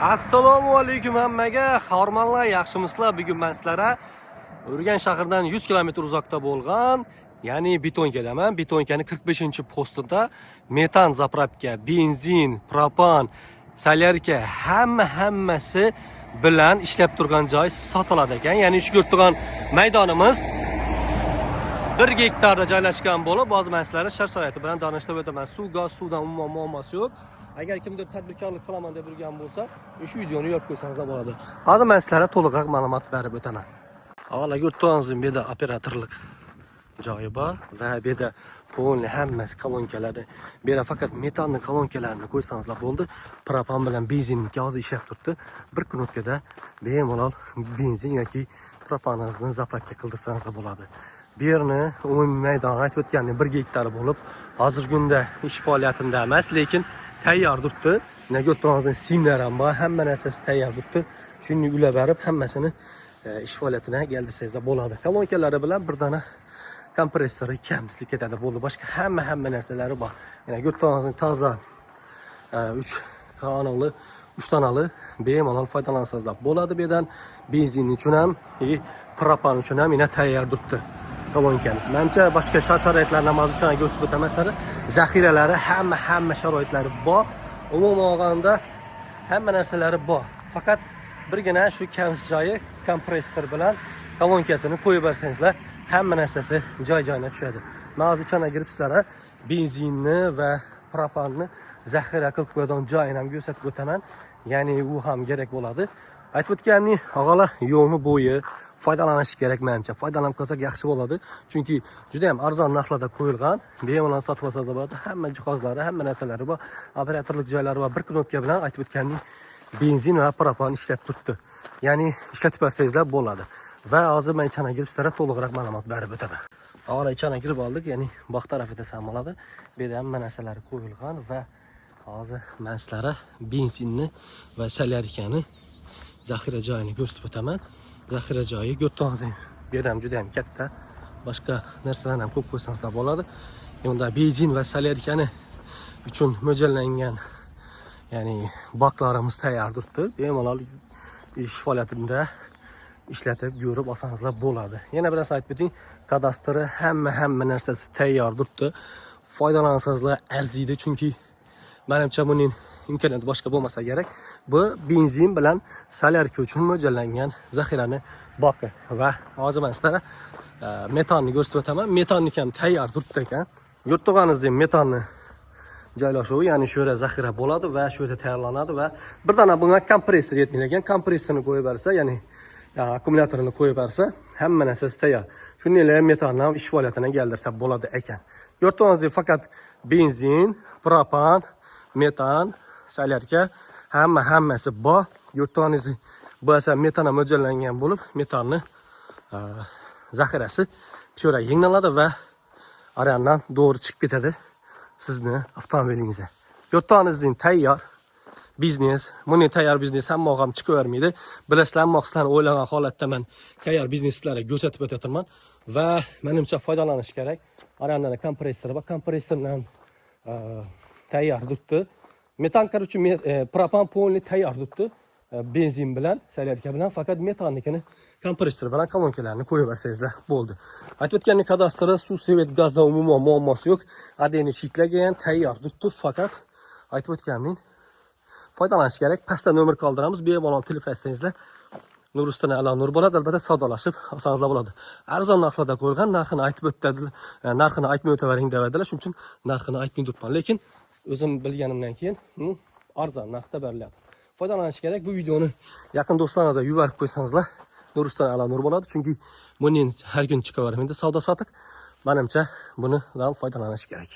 Assalomu alaykum hammaga. Xormonlar, yaxshimisizlar? Bugun men sizlarga Urganch shahridan 100 km uzoqda bo'lgan, ya'ni Betonkadaman. Betonkani 45-postida metan zapravka, benzin, propan, solyarka hammasi bilan ishlab turgan joy sotiladi ekan. Ya'ni shu ko'rib turgan maydonimiz 1 gektarda joylashgan bo'lib, ba'zi masalalar shart-sharoiti bilan tanishtirib o'taman. Suv, gaz, suvdan umuman muammosi yo'q. Agar kimdir tadbirkorlik qilaman deb yurgan bo'lsa, shu videoni yorib qo'ysangiz bo'ladi. Hozir men sizlarga to'liqroq ma'lumot berib o'taman. Avvalo yurtimiz bu yerda operatorlik joyi bor va bu yerda polni hammasi kolonkalari. Bu yerda faqat metanning kolonkalarini qo'ysangiz bo'ldi. Propan bilan benzinning hozir ishlab turibdi. Bir kun o'tkada bemalol benzin yoki propaningizni zapravka qildirsangiz bo'ladi. Bu yerni umumiy maydon aytib o'tganim 1 gektar bo'lib, hozirgi kunda ish faoliyatimda emas, lekin tayyor turibdi. Nega o'tganingizda simlar ham bor, hamma narsasi tayyor turibdi. Shuni ulab berib, hammasini ish faoliyatiga keldirsangiz bo'ladi. Kolonkalari bilan bir dona kompressori kamchilik ketadi bo'ldi. Boshqa hamma narsalari bor. Yana o'tganingizda toza 3 kanalli, 3 tonali bemalol foydalansangiz bo'ladi. Bu yerdan benzin uchun ham, propan uchun ham yana tayyor turibdi. Kolonkamiz. Menimcha boshqa shart-sharoitlarni hozircha ko'rsatib o'tamaslar. Zaxiralari hamma sharoitlari bor. Umuman olganda hamma narsalari bor. Faqat birgina shu kamsiz joyi kompressor bilan kolonkasini qo'yib bersangizlar, hamma narsasi joy-joyiga tushadi. Men hozircha kirib sizlarga benzinni va propanni zaxira qilib qo'yadigan joyini ham ko'rsatib o'taman. Ya'ni u ham kerak bo'ladi. Aytib o'tganim, og'alar yo'lni bo'yi foydalanish kerak menimcha. Foydalanib qolsak yaxshi bo'ladi. Chunki juda ham arzon narxlarda qo'yilgan. Bemalol sotib olsangiz bo'ladi. Hamma jihozlari, hamma narsalari bor. Operatorlik joylari bor. Bir kun o'tgan bilan aytib o'tganim benzin va propan ishlab turibdi. Ya'ni ishlatib bersangizlar bo'ladi. Va hozir men ichana kirib sizlarga to'liqroq ma'lumot berib o'taman. Avvalo ichana kirib oldik, ya'ni boq tarafida ham bo'ladi. Bu yerda hamma narsalari qo'yilgan va hozir men sizlarga benzinni va solyarkani zaxira joyini ko'rsatib o'taman. Zaxira joyi go'rtong'izing bu yerda ham juda ham katta. Boshqa narsalarni ham ko'p qo'ysangiz bo'ladi. Unda benzin va solyarkani uchun mo'ljallangan, ya'ni baklarimiz tayyor turibdi. Bemalol ish faoliyatimda ishlatib ko'rib olsangiz bo'ladi. Yana bir narsa aytib o'ting, kadastri hamma narsasi tayyor turibdi. Foydalansangizlar arziydi, chunki menimcha buning imkoniyati boshqa bo'lmasa kerak. Bu benzin bilan solyarka uchun mo'ljallangan zaxirani boqi va hozir men sizlarga metanni ko'rsatib o'taman. Metanni ham tayyor turibdi ekan. Yurtog'ingizda metanni joylashuvi, ya'ni shu yerda zaxira bo'ladi va shu yerda tayyorlanadi va bir dona bunga kompressor yetmaydigan, kompressorni qo'yib bersa, ya'ni akkumulyatorni qo'yib bersa, hamma narsasi tayyor. Shuningdek metanni ham ish faoliyatiga keltirsa bo'ladi ekan. Yurtog'ingizda faqat benzin, propan, metan, solyarka hammasi bor. Yurtog'ingiz bo'lsa metana mo'ljallangan bo'lib, metanni zaxirasi cho'ra yengiladi va arandan to'g'ri chiqib ketadi sizni avtomobilingizga. Yurtog'ingizning tayyor biznes, buni tayyor biznes hamma ham chiqavermaydi. Bilasizlar, maqsadni o'ylagan holatda men tayyor bizneslarga ko'rsatib o'taman va menimcha foydalanish kerak. Arandan kompressor va kompressordan tayyor turibdi. Metan uchun propan polni tayyor turibdi. Benzin bilan, solyarka bilan, faqat metannikini kompressor bilan kolonkalarni qo'yib bersangizlar bo'ldi. Aytib o'tganim kadastri suv, svet, gazdan umuman muammosi yo'q. Adeni shitlagan tayyor turibdi, faqat aytib o'tganim foydalanish kerak. Pastda nomer qoldiramiz, bemalol telefon etsangizlar Nuruston ala nur bo'ladi, albatta savdolashib olsangiz bo'ladi. Arzon narxlarda qo'yilgan, narxini aytib o'tadilar, narxini aytmay o'tavering deydilar. Shuning uchun narxini aytmay turibman, lekin o'zim bilganimdan keyin arzon narxda beriladi. Foydalanish kerak. Bu videoni yaqin do'stlaringizga yuborib qo'ysangizlar Nuruston ala nur bo'ladi, chunki buning har kun chiqavermaydi savdo sotiq. Menimcha bundan foydalanish kerak.